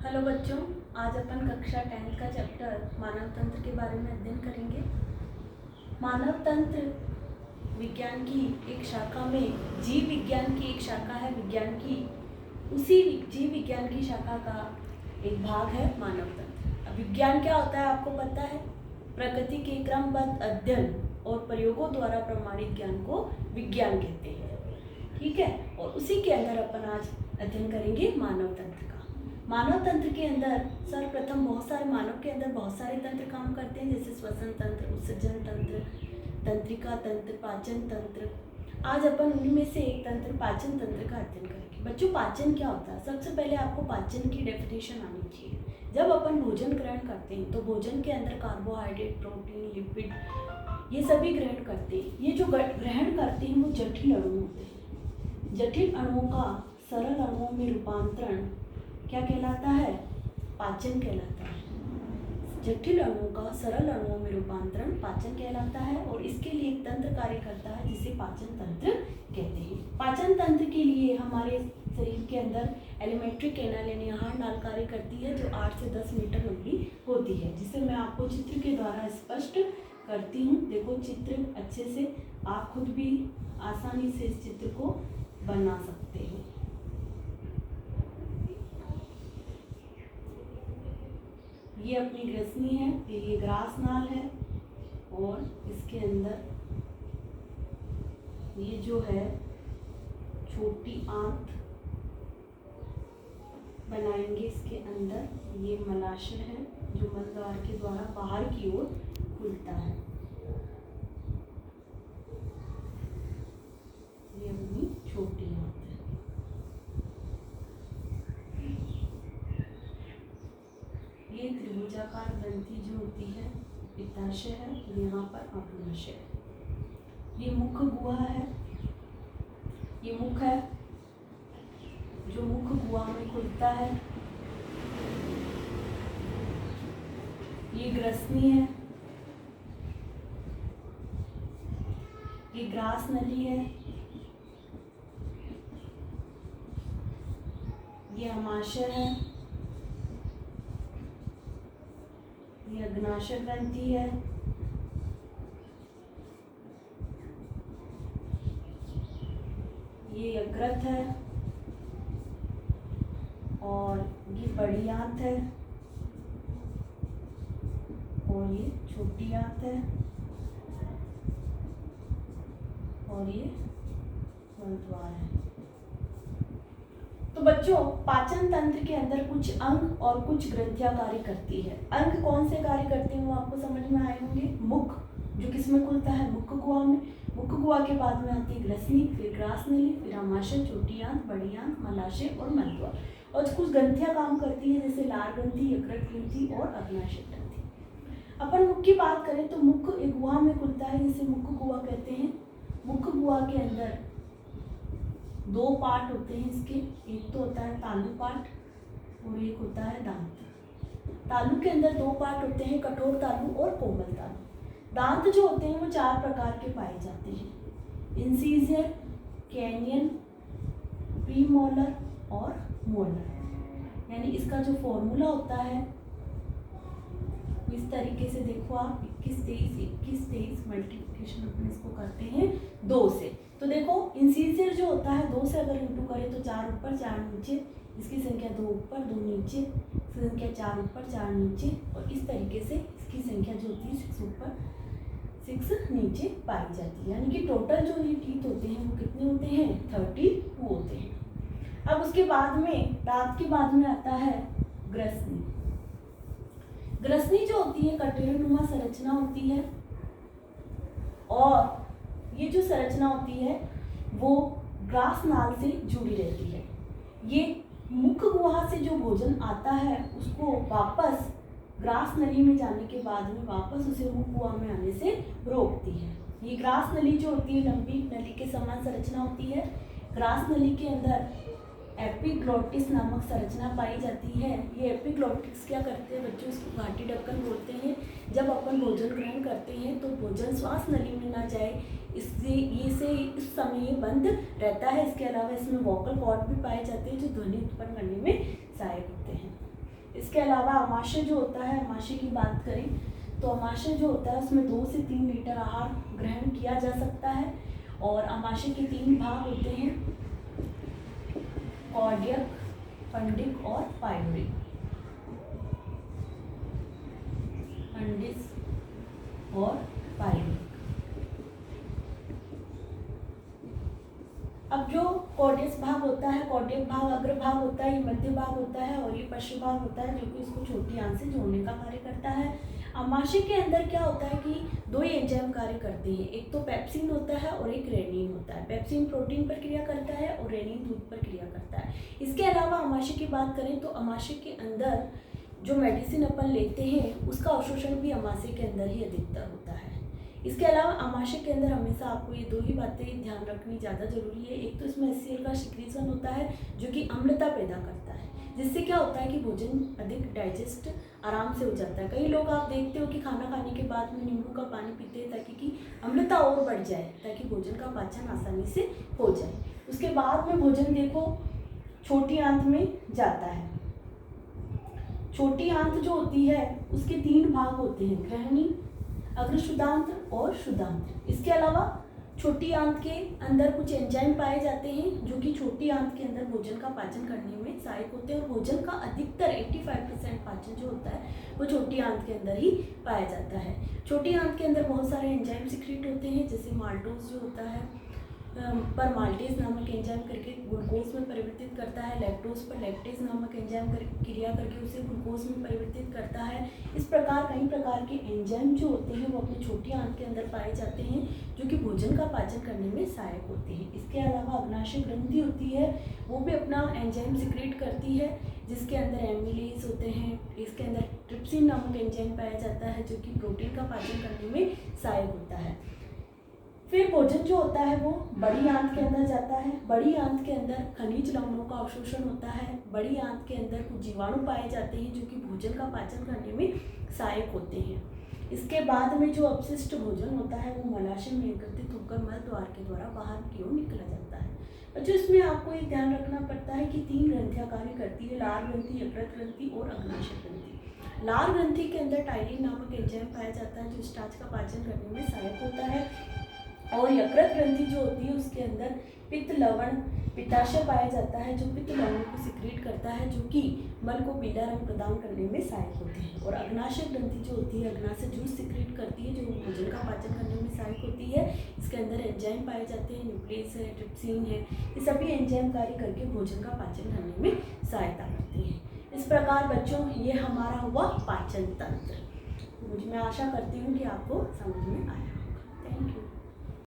Hello बच्चों, आज अपन कक्षा 10 का चैप्टर मानव तंत्र के बारे में अध्ययन करेंगे। मानव तंत्र विज्ञान की एक शाखा में जीव विज्ञान की एक शाखा है विज्ञान की, उसी जीव विज्ञान की शाखा का एक भाग है मानव तंत्र। अब विज्ञान क्या होता है आपको पता है। प्रकृति के क्रमबद्ध अध्ययन और प्रयोगों द्वारा प्रमाणित ज्ञान को विज्ञान कहते हैं, ठीक है। और उसी के अंदर अपन आज अध्ययन करेंगे मानव तंत्र का। मानव तंत्र के अंदर सर्वप्रथम मानव के अंदर बहुत सारे तंत्र काम करते हैं, जैसे श्वसन तंत्र, उत्सर्जन तंत्र, तंत्रिका तंत्र, पाचन तंत्र। आज अपन उनमें से एक तंत्र पाचन तंत्र का अध्ययन करेंगे। बच्चों, पाचन क्या होता है? सबसे पहले आपको पाचन की डेफिनेशन आनी चाहिए। जब अपन भोजन ग्रहण करते हैं तो भोजन के अंदर कार्बोहाइड्रेट, प्रोटीन, लिपिड ये सभी ग्रहण करते हैं। ये जो ग्रहण करते हैं वो जटिल अणु होते हैं। जटिल अणुओं का सरल अणुओं में रूपांतरण क्या कहलाता है? पाचन कहलाता है। जटिल अणुओं का सरल अणुओं में रूपांतरण पाचन कहलाता है और इसके लिए एक तंत्र कार्य करता है जिसे पाचन तंत्र कहते हैं। पाचन तंत्र के लिए हमारे शरीर के अंदर एलिमेंट्री कैनाल यानी आहार नाल कार्य करती है, जो 8 से 10 मीटर लंबी होती है, जिसे मैं आपको चित्र के द्वारा स्पष्ट करती हूँ। देखो चित्र अच्छे से, आप खुद भी आसानी से इस चित्र को बना सकते हैं। ये अपनी ग्रसनी है, ये ग्रास नाल है और इसके अंदर ये जो है छोटी आंत बनाएंगे। इसके अंदर ये मलाशय है जो मलद्वार के द्वारा बाहर की ओर खुलता है। ये अपनी छोटी आंत है। ये त्रिभुजाकार ग्रंथि जो होती है पित्ताशय है, यहाँ पर अग्नाशय है। ये मुख गुहा है, ये मुख है जो मुख गुहा में खुलता है। ये ग्रसनी है, ये ग्रास नली है, ये अमाशय है, ये अग्नाशय ग्रंथि है, ये यकृत है और ये बड़ी आंत है और ये छोटी आंत है और ये मलद्वार है। तो बच्चों, पाचन तंत्र के अंदर कुछ अंग और कुछ ग्रंथियां कार्य करती है। अंग कौन से कार्य करते हैं वो आपको समझ में आए होंगे। मुख जो किसमें खुलता है? मुख गुहा में। मुख गुहा के बाद में आती है ग्रसनी, फिर ग्रास नली, फिर अमाशय, छोटी आंत, बड़ी आंत, मलाशय और मलद्वार। और कुछ ग्रंथियां काम करती है जैसे लार ग्रंथि, यकृत ग्रंथि और अग्नाशय ग्रंथि। अपन मुख की बात करें तो मुख एक गुहा में खुलता है जिसे मुख गुहा कहते हैं। मुख गुहा के अंदर दो पार्ट होते हैं इसके। एक तो होता है तालु पार्ट और एक होता है दांत। तालु के अंदर दो पार्ट होते हैं, कठोर तालु और कोमल तालु। दांत जो होते हैं वो 4 प्रकार के पाए जाते हैं: इंसीजर, कैनियन, प्रीमोलर और मोलर। यानी इसका जो फॉर्मूला होता है इस तरीके से देखो आप, 21 मल्टीप्लिकेशन अपन इसको करते हैं 2 से। तो देखो इंसीजर जो होता है 2 से अगर इंटू करें तो 4 ऊपर 4 नीचे, इसकी संख्या 2 ऊपर 2 नीचे, इसकी संख्या 4 ऊपर 4 नीचे और इस तरीके से इसकी संख्या जो होती है 6 ऊपर 6 नीचे पाई जाती है। यानी कि टोटल जो ये टीथ होते हैं वो कितने होते हैं? 32 होते हैं। अब उसके बाद में दांत के बाद में आता है ग्रसनी। ग्रसनी जो होती है कटेरनुमा संरचना होती है और ये जो संरचना होती है वो ग्रास नाल से जुड़ी रहती है। ये मुख गुहा से जो भोजन आता है उसको वापस ग्रास नली में जाने के बाद में वापस उसे मुख गुहा में आने से रोकती है। ये ग्रास नली जो होती है लंबी नली के समान संरचना होती है। ग्रास नली के अंदर एपिग्लोटिस नामक संरचना पाई जाती है। ये एपिग्लोटिस क्या करते हैं बच्चों? इसको घाटी ढक्कन बोलते हैं। जब अपन भोजन ग्रहण करते हैं तो भोजन श्वास नली में ना जाए इससे इस समय ये बंद रहता है। इसके अलावा इसमें वोकल कॉर्ड भी पाए जाते हैं जो ध्वनि उत्पन्न करने में सहायक होते हैं। इसके अलावा आमाशय जो होता है, आमाशय की बात करें तो आमाशय जो होता है उसमें 2 से 3 लीटर आहार ग्रहण किया जा सकता है। और आमाशय के 3 भाग होते हैं, कॉर्डियक, फंडिक और पाइलोरिक। फंडिस और पाइलोरिक। अब जो कॉर्डियस भाग होता है, कॉर्डियक भाग अग्र भाग होता है, ये मध्य भाग होता है, और ये पश्च भाग होता है जो कि इसको छोटी आंत से जोड़ने का कार्य करता है। आमाशय के अंदर क्या होता है कि 2 एंजाइम कार्य करते हैं, एक तो पेप्सिन होता है और एक रेनिन होता है। पेप्सिन प्रोटीन पर क्रिया करता है और रेनिन दूध पर क्रिया करता है। इसके अलावा आमाशय की बात करें तो आमाशय के अंदर जो मेडिसिन अपन लेते हैं उसका अवशोषण भी आमाशय के अंदर ही अधिकतर होता है। इसके अलावा आमाशय के अंदर हमेशा आपको ये 2 ही बातें ध्यान रखनी ज़्यादा जरूरी है। एक तो इसमें HCl का सिक्रीशन होता है जो कि अम्लता पैदा करता है, जिससे क्या होता है कि भोजन अधिक डाइजेस्ट आराम से हो जाता है। कई लोग आप देखते हो कि खाना खाने के बाद में नींबू का पानी पीते हैं ताकि कि अम्लता और बढ़ जाए, ताकि भोजन का पाचन आसानी से हो जाए। उसके बाद में भोजन देखो छोटी आंत में जाता है। छोटी आंत जो होती है उसके 3 भाग होते हैं, ग्रहणी, अग्रशुदांत्र और शुदांत्र। इसके अलावा छोटी आंत के अंदर कुछ एंजाइम पाए जाते हैं जो कि छोटी आंत के अंदर भोजन का पाचन करने में सहायक होते हैं, और भोजन का अधिकतर 85% पाचन जो होता है वो छोटी आंत के अंदर ही पाया जाता है। छोटी आंत के अंदर बहुत सारे एंजाइम सिक्रीट होते हैं, जैसे माल्टोज जो होता है पर माल्टेज नामक एंजाइम करके ग्लूकोज में परिवर्तित करता है, लैक्टोज पर लैक्टेज नामक एंजाइम क्रिया करके उसे ग्लूकोज में परिवर्तित करता है। इस प्रकार कई प्रकार के एंजाइम जो होते हैं वो अपनी छोटी आंत के अंदर पाए जाते हैं जो कि भोजन का पाचन करने में सहायक होते हैं। इसके अलावा अग्नाशय ग्रंथि होती है, वो भी अपना एंजाइम सिक्रेट करती है जिसके अंदर एमिलेज होते हैं। इसके अंदर ट्रिप्सिन नामक एंजाइम पाया जाता है जो कि प्रोटीन का पाचन करने में सहायक होता है। फिर भोजन जो होता है वो बड़ी आंत के अंदर जाता है। बड़ी आंत के अंदर खनिज लवणों का अवशोषण होता है। बड़ी आंत के अंदर कुछ जीवाणु पाए जाते हैं जो कि भोजन का पाचन करने में सहायक होते हैं। इसके बाद में जो अपशिष्ट भोजन होता है वो मलाशय में एकत्रित होकर मल द्वार के द्वारा बाहर की ओर निकला जाता है। बच्चों इसमें आपको ये ध्यान रखना पड़ता है कि 3 ग्रंथियाँ कार्य करती है, लार ग्रंथि, यकृत ग्रंथि और अग्नाशय ग्रंथि। लार ग्रंथि के अंदर टाइलिन नामक एंजाइम पाया जाता है जो स्टार्च का पाचन करने में सहायक होता है, और यकृत ग्रंथि जो होती है उसके अंदर पित्त लवण पित्ताशय पाया जाता है जो पित्त लवणों को सिक्रीट करता है जो कि मल को पीला रंग प्रदान करने में सहायक होते हैं। और अग्नाशय ग्रंथि जो होती है अग्नाशय जूस सिक्रीट करती है जो भोजन का पाचन करने में सहायक होती है। इसके अंदर एंजाइम पाए जाते हैं, न्यूक्लियस है, ट्रिप्सिन है, ये सभी एंजाइम कार्य करके भोजन का पाचन करने में सहायता करते हैं। इस प्रकार बच्चों ये हमारा हुआ पाचन तंत्र। मैं आशा करती हूँ कि आपको समझ में आया होगा। Thank you.